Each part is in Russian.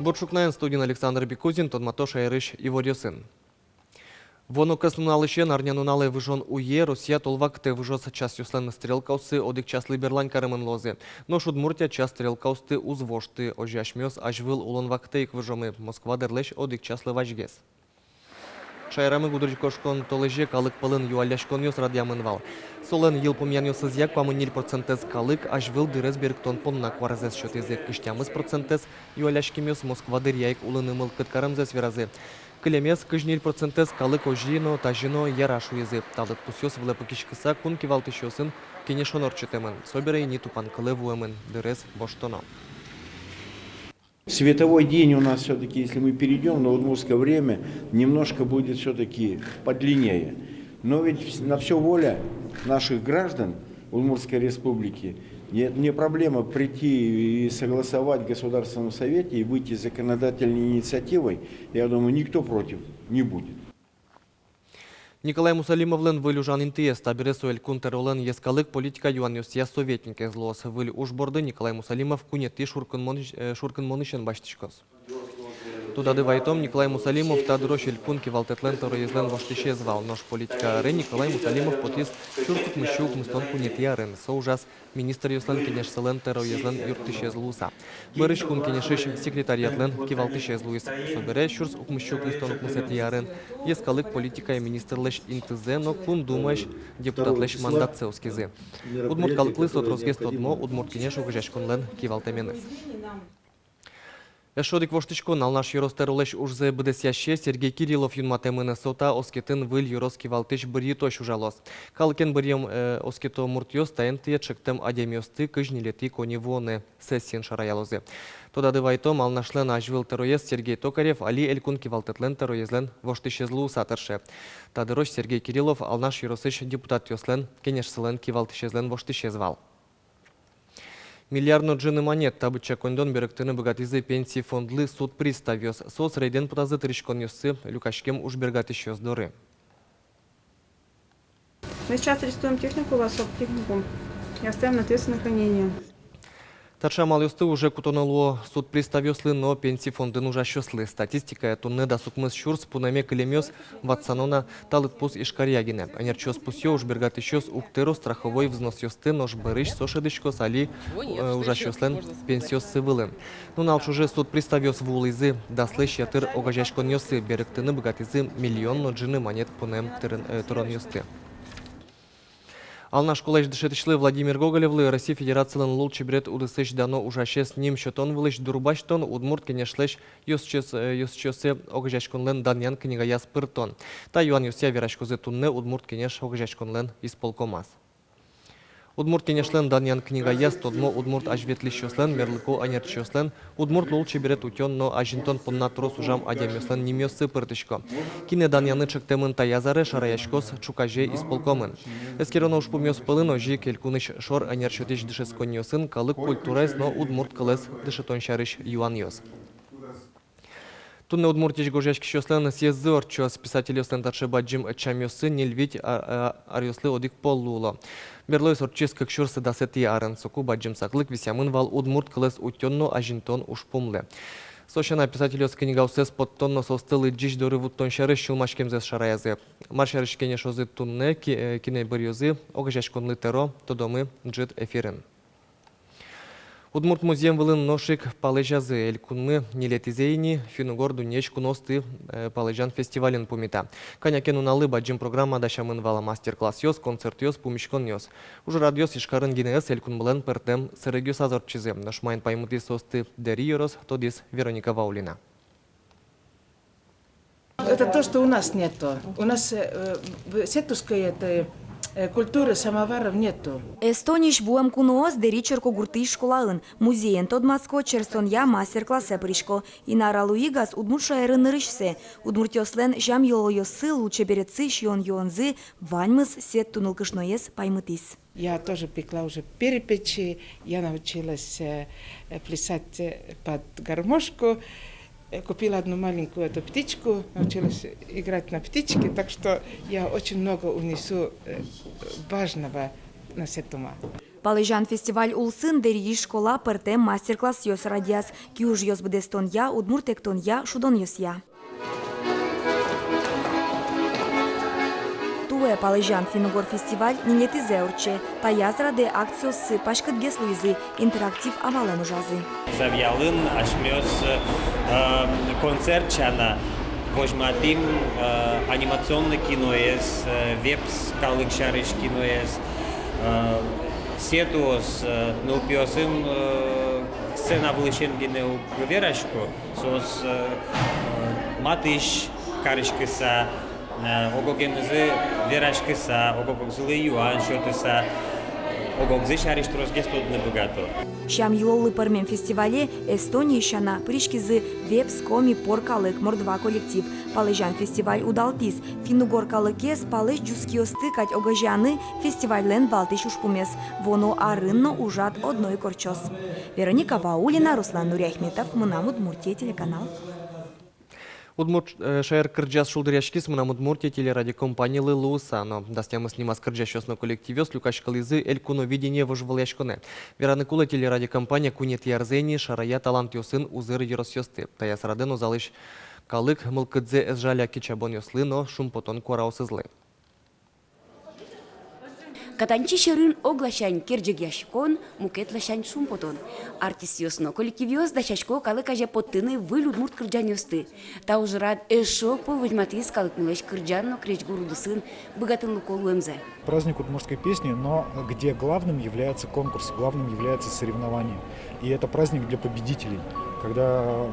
Борчукнайн студент Александр Бекузин, Тонматош Айрыш Иводиосын. Воно каснуналыше нарнянуналы выжон уе, Россия толвак те выжос час юслен стрелкаусы, одик час либерлань карымын лозе. Но Шудмуртия час стрелкаусты узвошты, ожашмёс ажвыл улонвак тейк выжомы, Москва дерлеш одик час лыважгес. Шайрамы гудричкошкон толеже калык пылын юаляшкон йос радиамынвал. Солен ел помянёсыз як памы 0% калык ажвыл дырезбергтон понна кваразес счетезек кыштямыз процентез юаляшкимёс Москва дыряйк улынымыл кыткарымзес веразе. Кылемес кыж 0% калык ожино тажино ярашу езы. Талык пусёс влепы кишкыса кун кивалтышёсын кенешон орчетемын. Соберей ни тупан кылывуэмын дырез боштоно. Световой день у нас все-таки, если мы перейдем на удмуртское время, немножко будет все-таки подлиннее. Но ведь на все воля наших граждан Удмуртской республики. Не проблема прийти и согласовать в Государственном совете и выйти с законодательной инициативой. Я думаю, никто против не будет. Николай Мусалимовлен выль ужан интиес, табиресу эль кунтеролен ескалык политика юанюсия советники злос. Выль ужборды Николай Мусалимов кунети шуркын монышен баштишкос. Туда дывайтом Николай Мусалимов тадрош эль кун кивалтетлен тороезлен воштише звал. Нож политика рен Николай Мусалимов потис шуртук мыщук мыстон кунети рен. Со ужас министр юслен кенеш селен тороезлен юртише злуса. Бырыш кун кенешиш секретариятлен кивалтише злуис. Собере шурс укмыщук мыстон укмысети рен. Ескалык политика и министр леш интизе, но кун думаешь депутат леш мандат цеускизе. Удмурт калыклы сотросгес тодмо, удмурт кенеш угжешкунлен кивалтеменес. Эшодик воштичкон алнаш юростерулеш ужзе бдесяще Сергей Кириллов юнматемыны сота оскетін выл юроски валтыш бірьетош ужалос. Калкен бірьем оскето муртьос таентия чектем адемиосты кыжнилети коневоны сессиен шараялозе. Тода дывайтом алнашлен ажвил тероез Сергей Токарев али элькун кивалтетлен тероезлен воштишезлу сатырше. Тадырош Сергей Кириллов алнаш юросыш депутат йослен кенешселен кивалтишезлен воштишезвал. Миллиардно джины монет табыча кондон беректыны богатизы пенсии фондлы суд приставёс. Сос рейден путазы тырышкон ёсы люкашкем уж бергатыщёс доры. Мы сейчас арестуем технику, у вас техникум и оставим на ответственное хранение. Тарша малюсты уже кутонуло суд приставёслы, но пенсии фондын ужащёслы. Статистика этунны да сукмыз шурс пунаме кылемёс ватсанона талыт пус ишкарьягине. Анерчёс пусё уж бергатыщёс уктеро страховой взнос ёсты, нож барыш сошедышкос али ужащёслен пенсиос сывылын. Ну налч уже суд приставёс в улызы, да слышь ятыр огажашкон ёсы беректыны богатизы миллионно джины монет пунем турон ёсты. Алнаш колледж дышетышлы Владимир Гоголевлы Россия Федерациялын лул чебрет удысыш дано ужашес ним счетон вылыш дурбаштон удмурт кенешлеш ёсчёсе огжашконлен даньян книга яспыртон. Та юан юсия верашкозы тунне удмурт кенеш огжашконлен исполкомас. Удмурт кенешлен даньян книга яс тодмо удмурт ажветлищёслен мерлыко анерчёслен удмурт лул чебрет утён, но ажинтон понна трос ужам адемёслен нимёсы пыртышко. Кине даньяны чектемын таязаре шараяшкос чукаже исполкомын. Эскероно уж пумёс пылын ожи келькуныш шор анерчётиш дышесконьёсын калык культурайс, но удмурт кылес дышетон шарыш юан ёс. Тунне удмуртиш гожашкишёслен съезды орчёс писатель ёслен таршы баджим чамёсы нельвить арёслы одик поллуло. Берлой сорчес как шурсы дасети арен соку баджим саклык висямын вал удмурт кылес утённо ажинтон ушпумле. Сошана писатель ёс книга усес подтонно состылы джиш доры вуттон шары шылмашкемзес шараязы. Маршарыш кенешозы тунне кине бырьёзы огажашконлы теро тодомы джит эфирен. Удмурт музеем вылын ношик палежазы элькунмы нилетизейни финугорду неч куносты палежан фестивален пумита. Канякен уналы баджим программа дашамын вала мастер-класс ёс, концерт ёс, пумишкон ёс. Уже радиос ишкарын гинеес элькун былен пертем сырыгёс азорчизе. Нашмайн паймыты состы Дериорос, тодис Вероника Ваулина. Это то, что у нас нету. У нас в Сетушской это культуры самоваров нету. Эстониш буем куноос деричерко гурты школаын. Музеен тодмацко черсонья мастер-классе пришко. И на Луигас удмурша эрынырышсе. Удмуртёслен жам йолойосы лучше берецы шьон йонзы ваньмыс сет тунылкышноес паймытис. Я тоже пекла уже перепечи. Я научилась плясать под гармошку. Купила одну маленькую эту птичку, научилась играть на птичке, так что я очень много унесу важного на Сетума. Палежан фестиваль улсын дери школа пертем мастер-класс йос радиас. Кюж йос бдестон я, удмуртектон я, шудон йос я. Туе Палежан финугор фестиваль нинети зеурче. Таязра де акциос пашкат геслуизы, интерактив авален ужазы. Завьялын ашмёс концерт чана. Вожматим анимационное кино есть, вебс калыкшариш кино есть, сетуос, но пиосым сцена влеченгене у верашку, сос матыш карышкыса, огогензе верашкыса, огогзлы юан шотыса, огогзы шариш тросгестодны богато. Шам юллы пармен фестивале Эстонии шана пришкизы вебс коми поркалык мордва коллектив. Палежан фестиваль удалтис. Финугор калыкес палеш джускиосты кать огажаны фестивален балтыш ушпумес. Воно арынно ужат одной корчос. Вероника Ваулина, Руслан Нуряхметов, Мунам Удмуртия, телеканал. Шайр кырджас шулдыряшкис мына Удмуртия телерадиокомпания Лылуусано. Дастямы снимас кырджащосно коллективёс люкашкалызы элькуно видение вожваляшконе. Вераны кула телерадиокомпания кунет ярзени шарая талант ёсын узыр еросёсты. Таяс радено залыш калык мылкыдзе эсжаля кичабон ёслы, но шум потон кураусызлы. Катанчи шерын оглашань керджегяшкон, мукетлашань шумпотон. Артист ёсно коллективиос дачашко калык аже поттыны выль удмурт кырджан ёсты. Та ужрад эшок по выжматыс калык мылыш кырджанно кречгурудысын богатын луколу эмзе. Праздник удмуртской песни, но где главным является конкурс, главным является соревнование. И это праздник для победителей. Когда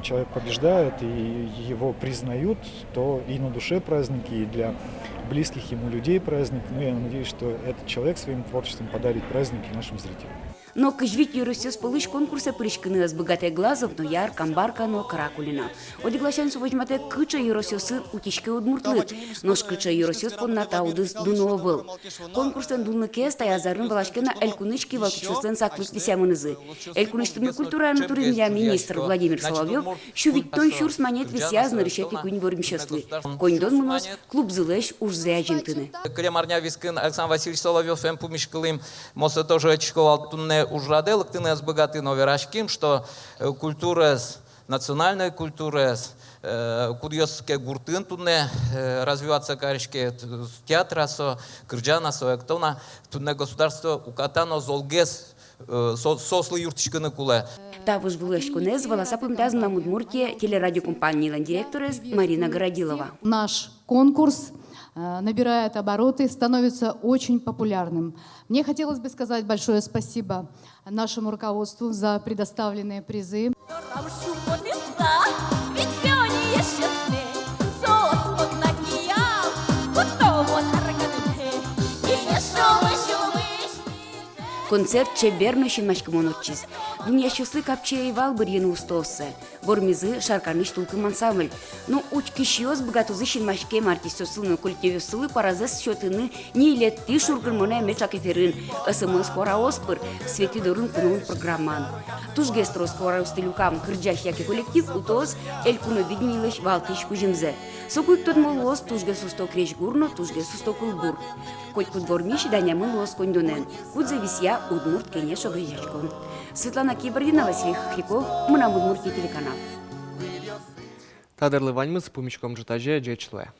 человек побеждает и его признают, то и на душе праздники, и для близких ему людей праздник. Ну, я надеюсь, что этот человек своим творчеством подарит праздники нашим зрителям. Но кыжвит юросёс полыш конкурса пришкыны с богатый глазов, но яр, камбарка, но каракулина. Одиглашан суважмате кыча юросёсы утичке удмуртлы, но шкыча юросёс понната удыс дуно был. Конкурстан дулныке стоязарын балашкена элькунычки валтычослен саклык висямынызы. Элькуныштымы культура туризмя министр Владимир Соловьев шувиттон шурс манет висязны решети кунь вормщослы. Коньдон мынос клуб зылэш уж зяжинтыны. Клемарня вискын Александр Васильевич Соловьев эм пумишкалым моса тоже очковал тунне ужрадел, ты нас богаты новерашким, что культура, национальная культура, курьезские гуртын тунне развиваться каришки театра, кырджана, актона, тунне государство укатано золгес, сослы юртичканы куле. Тавыш вылышкунез волосапым дазм на Удмуртия телерадиокомпании директорес Марина Городилова. Наш конкурс набирает обороты, становится очень популярным. Мне хотелось бы сказать большое спасибо нашему руководству за предоставленные призы. Концерт чеберно шинмашкамонотчиз. Дуния счастлы капче и валбыр ену устовсе. Бормизы шарканыш тулкым ансамбль. Но уч кишиоз богатузы шинмашкем артистосылны коллективёсылы паразес счетыны не летти шургырмоне мечакеферын. СМС кора оспыр, свети дорын кунул программан. Туж гестрос кора устилюкам кырджаш яки коллектив утоз элькуно виднилыш валтыш кужимзе. Сокуй тот молос туж гесусто креш гурно, туж гесусто кулбур. Коть кудвормиш данямын лос кондонен. Кудзе висья Удмурт кенешо грязячком. Светлана Кибордина, Василий Хохляков, Мунам Удмуртия, телеканал. Тадырлы ваньмыз пумичком житаже джечле.